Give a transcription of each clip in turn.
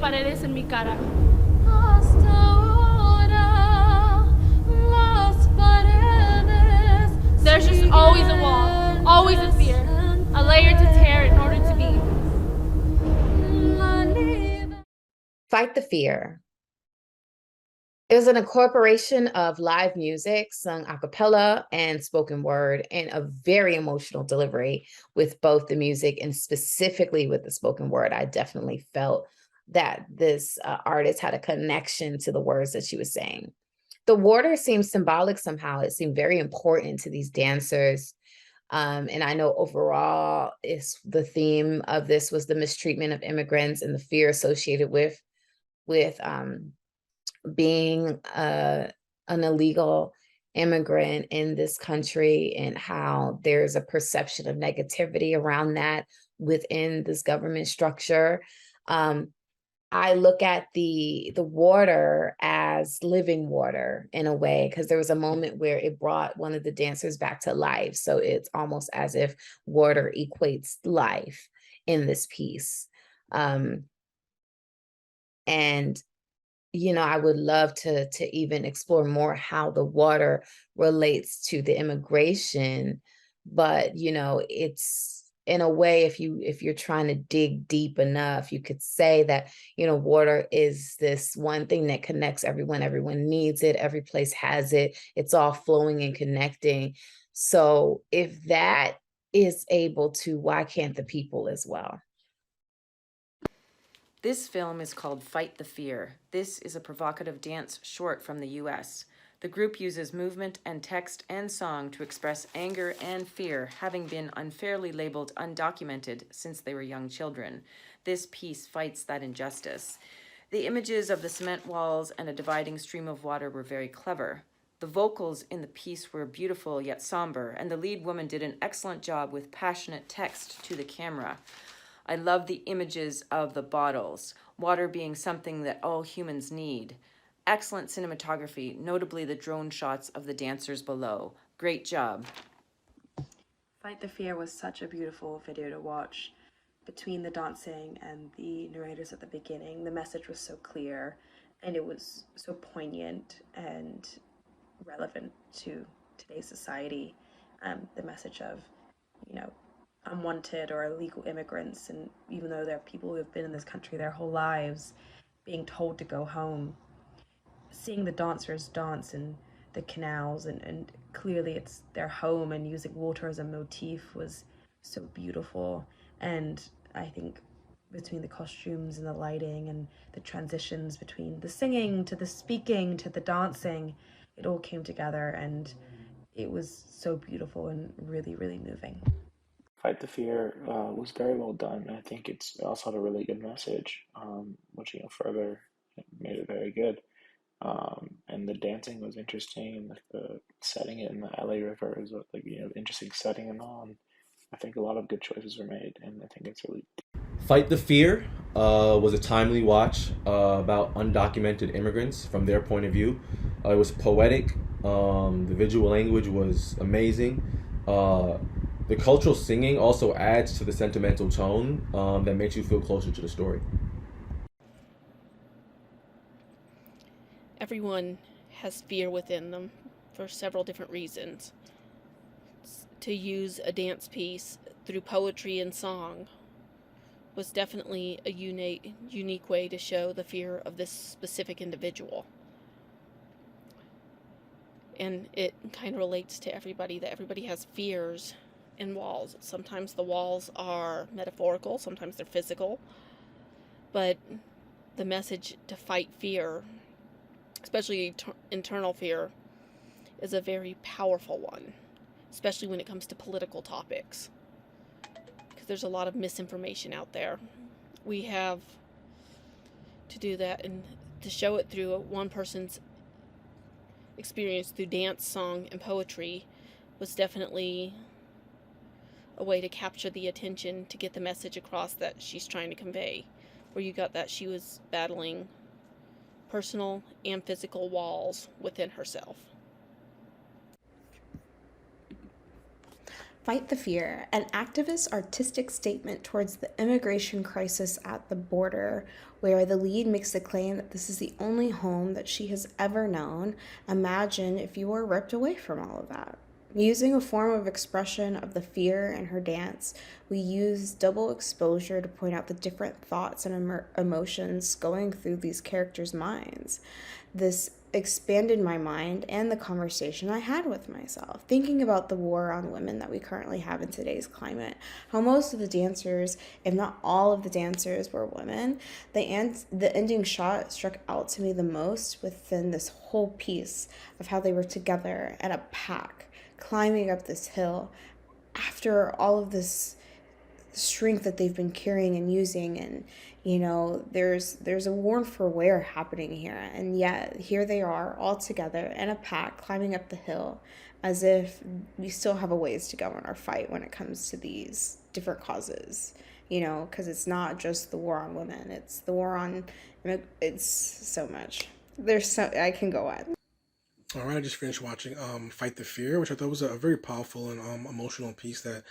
paredes en mi cara. Hasta ahora, las paredes There's just always a wall, always a fear, a layer to tear in order to be. Fight the Fear. It was an incorporation of live music, sung a cappella and spoken word, and a very emotional delivery with both the music and specifically with the spoken word. I definitely felt that this artist had a connection to the words that she was saying. The water seemed symbolic somehow. It seemed very important to these dancers. And I know overall, the theme of this was the mistreatment of immigrants and the fear associated with being an illegal immigrant in this country, and how there's a perception of negativity around that within this government structure. I look at the water as living water in a way, because there was a moment where it brought one of the dancers back to life. So it's almost as if water equates life in this piece. And I would love to even explore more how the water relates to the immigration, but it's in a way, if you're trying to dig deep enough, you could say that water is this one thing that connects everyone. Everyone needs it. Every place has it. It's all flowing and connecting. So if that is able to, why can't the people as well? This film is called Fight the Fear. This is a provocative dance short from the US. The group uses movement and text and song to express anger and fear, having been unfairly labeled undocumented since they were young children. This piece fights that injustice. The images of the cement walls and a dividing stream of water were very clever. The vocals in the piece were beautiful yet somber, and the lead woman did an excellent job with passionate text to the camera. I love the images of the bottles, water being something that all humans need. Excellent cinematography, notably the drone shots of the dancers below. Great job. Fight the Fear was such a beautiful video to watch. Between the dancing and the narrators at the beginning, the message was so clear, and it was so poignant and relevant to today's society. The message of, unwanted or illegal immigrants, and even though they're people who have been in this country their whole lives, being told to go home. Seeing the dancers dance in the canals, and clearly it's their home, and using water as a motif was so beautiful. And I think between the costumes and the lighting and the transitions between the singing to the speaking to the dancing, it all came together, and it was so beautiful and really, really moving. Fight the Fear was very well done. I think it's also had a really good message, which further made it very good. And the dancing was interesting, and the setting it in the LA River is interesting setting and all. And I think a lot of good choices were made, and I think it's really. Fight the Fear was a timely watch about undocumented immigrants from their point of view. It was poetic. The visual language was amazing. The cultural singing also adds to the sentimental tone that makes you feel closer to the story. Everyone has fear within them for several different reasons. To use a dance piece through poetry and song was definitely a unique way to show the fear of this specific individual. And it kind of relates to everybody, that everybody has fears and walls. Sometimes the walls are metaphorical, sometimes they're physical, but the message to fight fear, especially internal fear, is a very powerful one, especially when it comes to political topics, because there's a lot of misinformation out there. We have to do that, and to show it through one person's experience through dance, song, and poetry was definitely a way to capture the attention, to get the message across that she's trying to convey, where you got that she was battling personal and physical walls within herself. Fight the Fear, an activist artistic statement towards the immigration crisis at the border, where the lead makes the claim that this is the only home that she has ever known. Imagine if you were ripped away from all of that. Using a form of expression of the fear in her dance, we use double exposure to point out the different thoughts and emotions going through these characters' minds. This expanded my mind and the conversation I had with myself, thinking about the war on women that we currently have in today's climate. How most of the dancers, if not all of the dancers, were women. The ending shot struck out to me the most within this whole piece of how they were together at a pack, climbing up this hill after all of this strength that they've been carrying and using, and there's a war for wear happening here, and yet here they are all together in a pack climbing up the hill, as if we still have a ways to go in our fight when it comes to these different causes, because it's not just the war on women, it's the war on, it's so much. I can go on. All right, I just finished watching Fight the Fear, which I thought was a very powerful and emotional piece that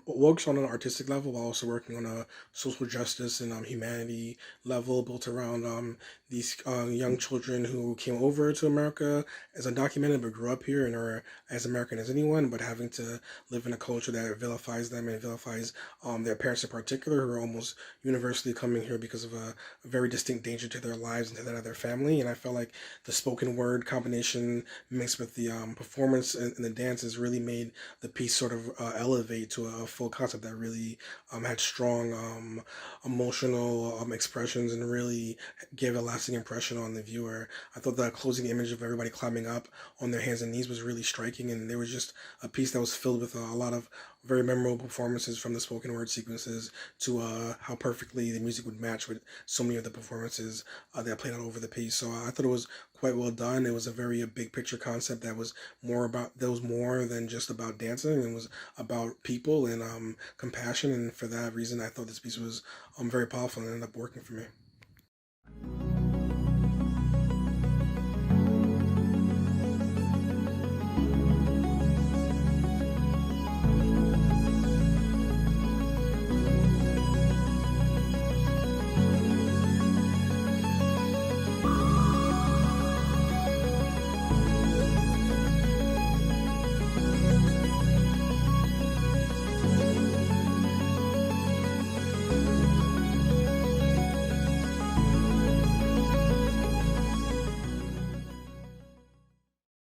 works on an artistic level while also working on a social justice and humanity level, built around these young children who came over to America as undocumented but grew up here and are as American as anyone, but having to live in a culture that vilifies them and vilifies their parents in particular, who are almost universally coming here because of a very distinct danger to their lives and to that of their family. And I felt like the spoken word combination mixed with the performance and the dances really made the piece sort of elevate to a full concept that really had strong emotional expressions and really gave a lasting impression on the viewer. I thought the closing image of everybody climbing up on their hands and knees was really striking, and there was just a piece that was filled with a lot of very memorable performances, from the spoken word sequences to how perfectly the music would match with so many of the performances that played out over the piece. So I thought it was quite well done. It was a very big picture concept that was more than just about dancing. It was about people and compassion, and for that reason, I thought this piece was very powerful and ended up working for me.